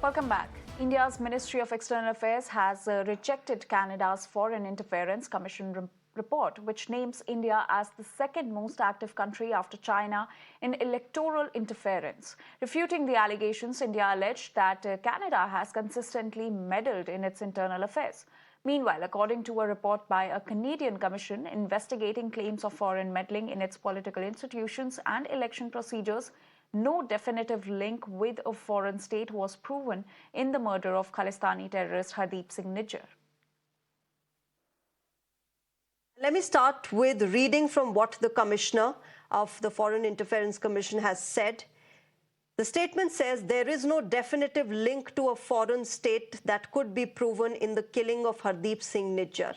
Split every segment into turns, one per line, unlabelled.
Welcome back. India's Ministry of External Affairs has rejected Canada's Foreign Interference Commission report, which names India as the second most active country after China in electoral interference. Refuting the allegations, India alleged that Canada has consistently meddled in its internal affairs. Meanwhile, according to a report by a Canadian commission investigating claims of foreign meddling in its political institutions and election procedures, no definitive link with a foreign state was proven in the murder of Khalistani terrorist Hardeep Singh Nijjar.
Let me start with reading from what the Commissioner of the Foreign Interference Commission has said. The statement says there is no definitive link to a foreign state that could be proven in the killing of Hardeep Singh Nijjar.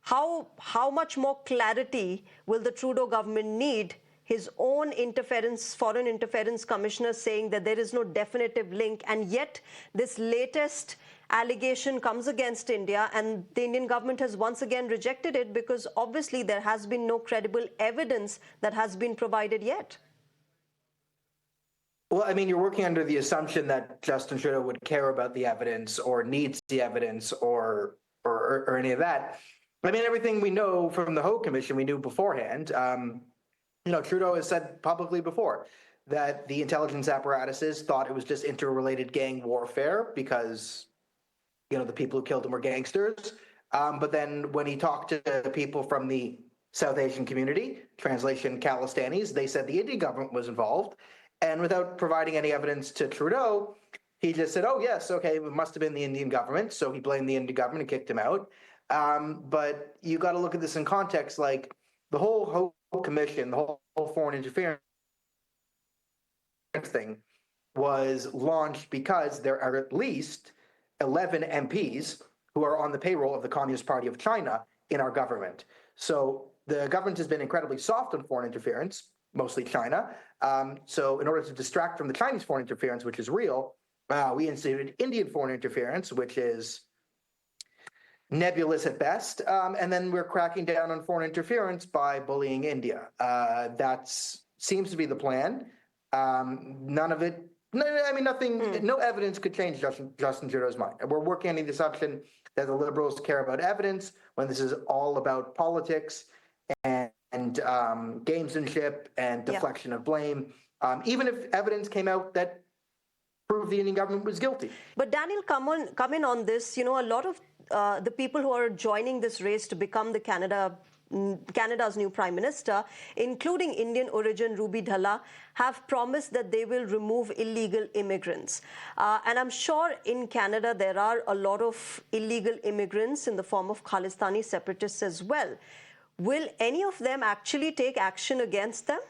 How much more clarity will the Trudeau government need? His own foreign interference commissioner saying that there is no definitive link, and yet this latest allegation comes against India, and the Indian government has once again rejected it because obviously there has been no credible evidence that has been provided yet.
Well, I mean, you're working under the assumption that Justin Trudeau would care about the evidence or needs the evidence or any of that. I mean, everything we know from the Hogue Commission, we knew beforehand. Trudeau has said publicly before that the intelligence apparatuses thought it was just interrelated gang warfare because, the people who killed him were gangsters. But then when he talked to people from the South Asian community, translation Khalistanis, they said the Indian government was involved. And without providing any evidence to Trudeau, he just said, oh, yes, okay, it must have been the Indian government. So he blamed the Indian government and kicked him out. But you got to look at this in context, like the whole Commission, the whole foreign interference thing was launched because there are at least 11 MPs who are on the payroll of the Communist Party of China in our government. So the government has been incredibly soft on foreign interference, mostly China. So in order to distract from the Chinese foreign interference, which is real, we instituted Indian foreign interference, which is nebulous at best. And then we're cracking down on foreign interference by bullying India. That seems to be the plan. None of it, no evidence could change Justin Trudeau's mind. And we're working on the assumption that the Liberals care about evidence when this is all about politics and gamesmanship and deflection of blame, even if evidence came out that proved the Indian government was guilty.
But Daniel, come in on this. A lot of the people who are joining this race to become the Canada's new Prime Minister, including Indian origin Ruby Dhalla, have promised that they will remove illegal immigrants. And I'm sure in Canada there are a lot of illegal immigrants in the form of Khalistani separatists as well. Will any of them actually take action against them?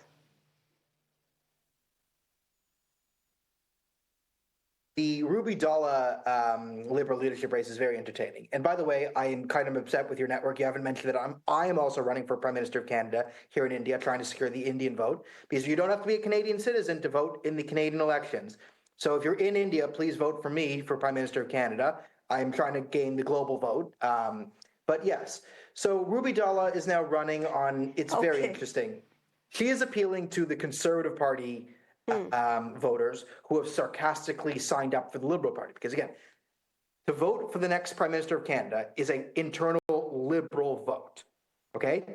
The Ruby Dhalla Liberal leadership race is very entertaining. And by the way, I am kind of upset with your network. You haven't mentioned that I am also running for Prime Minister of Canada here in India, trying to secure the Indian vote, because you don't have to be a Canadian citizen to vote in the Canadian elections. So if you're in India, please vote for me for Prime Minister of Canada. I'm trying to gain the global vote. But yes, so Ruby Dhalla is now running on, it's very interesting. She is appealing to the Conservative Party voters who have sarcastically signed up for the Liberal Party. Because again, to vote for the next Prime Minister of Canada is an internal Liberal vote, okay?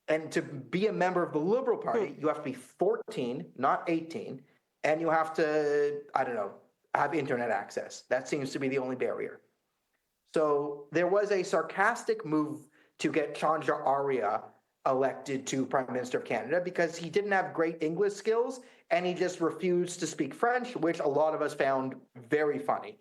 And to be a member of the Liberal Party, you have to be 14, not 18, and you have to, have internet access. That seems to be the only barrier. So there was a sarcastic move to get Chandra Arya elected to Prime Minister of Canada because he didn't have great English skills and he just refused to speak French, which a lot of us found very funny.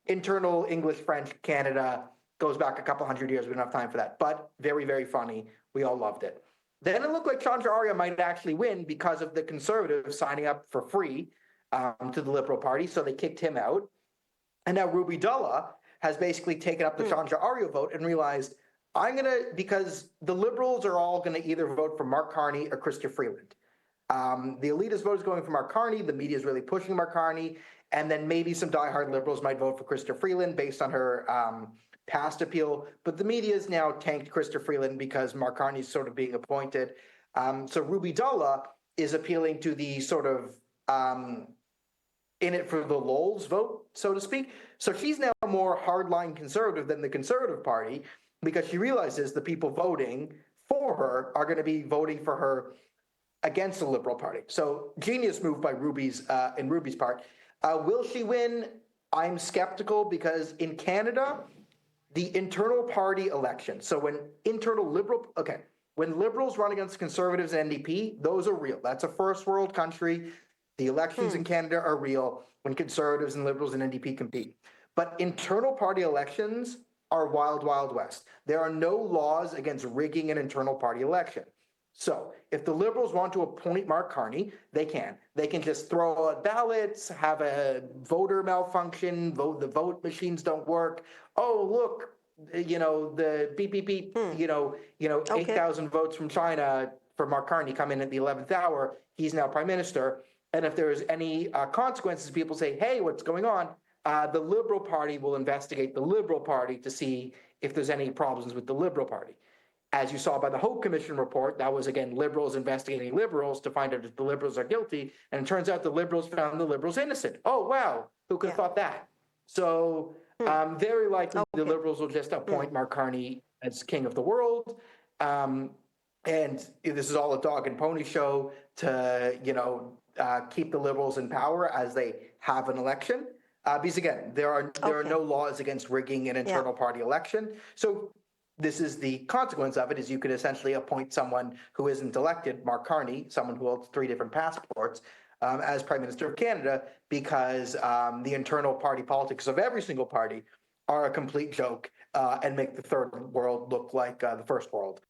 Internal English-French Canada goes back a couple hundred years. We don't have time for that, but very, very funny. We all loved it. Then it looked like Chandra Arya might actually win because of the Conservatives signing up for free to the Liberal Party, so they kicked him out. And now Ruby Dhalla has basically taken up the Chandra Arya vote and realized, because the Liberals are all going to either vote for Mark Carney or Chrystia Freeland. The elitist vote is going for Mark Carney. The media is really pushing Mark Carney. And then maybe some diehard Liberals might vote for Chrystia Freeland based on her past appeal. But the media has now tanked Chrystia Freeland because Mark Carney is sort of being appointed. So Ruby Dhalla is appealing to the sort of in it for the lols vote, so to speak. So she's now more hardline conservative than the Conservative Party because she realizes the people voting for her are going to be voting for her against the Liberal Party. So genius move by Ruby's in Ruby's part. Will she win? I'm skeptical because in Canada, the internal party election. So when when liberals run against conservatives and NDP, those are real. That's a first world country. The elections in Canada are real when conservatives and liberals and NDP compete. But internal party elections are wild, wild west. There are no laws against rigging an internal party election. So if the Liberals want to appoint Mark Carney, they can. They can just throw out ballots, have a voter malfunction, the vote machines don't work. Oh, look, the beep, beep, beep,
Okay.
8,000 votes from China for Mark Carney come in at the 11th hour. He's now prime minister. And if there's any consequences, people say, hey, what's going on? The Liberal Party will investigate the Liberal Party to see if there's any problems with the Liberal Party. As you saw by the Hope Commission report, that was, again, liberals investigating liberals to find out if the liberals are guilty. And it turns out the liberals found the liberals innocent. Oh, wow. Who could have thought that? So very likely the liberals will just appoint Mark Carney as king of the world. And this is all a dog and pony show to, keep the liberals in power as they have an election. Because again, there are no laws against rigging an internal party election. So this is the consequence of it, is you could essentially appoint someone who isn't elected, Mark Carney, someone who holds 3 different passports, as Prime Minister of Canada, because the internal party politics of every single party are a complete joke and make the third world look like the first world.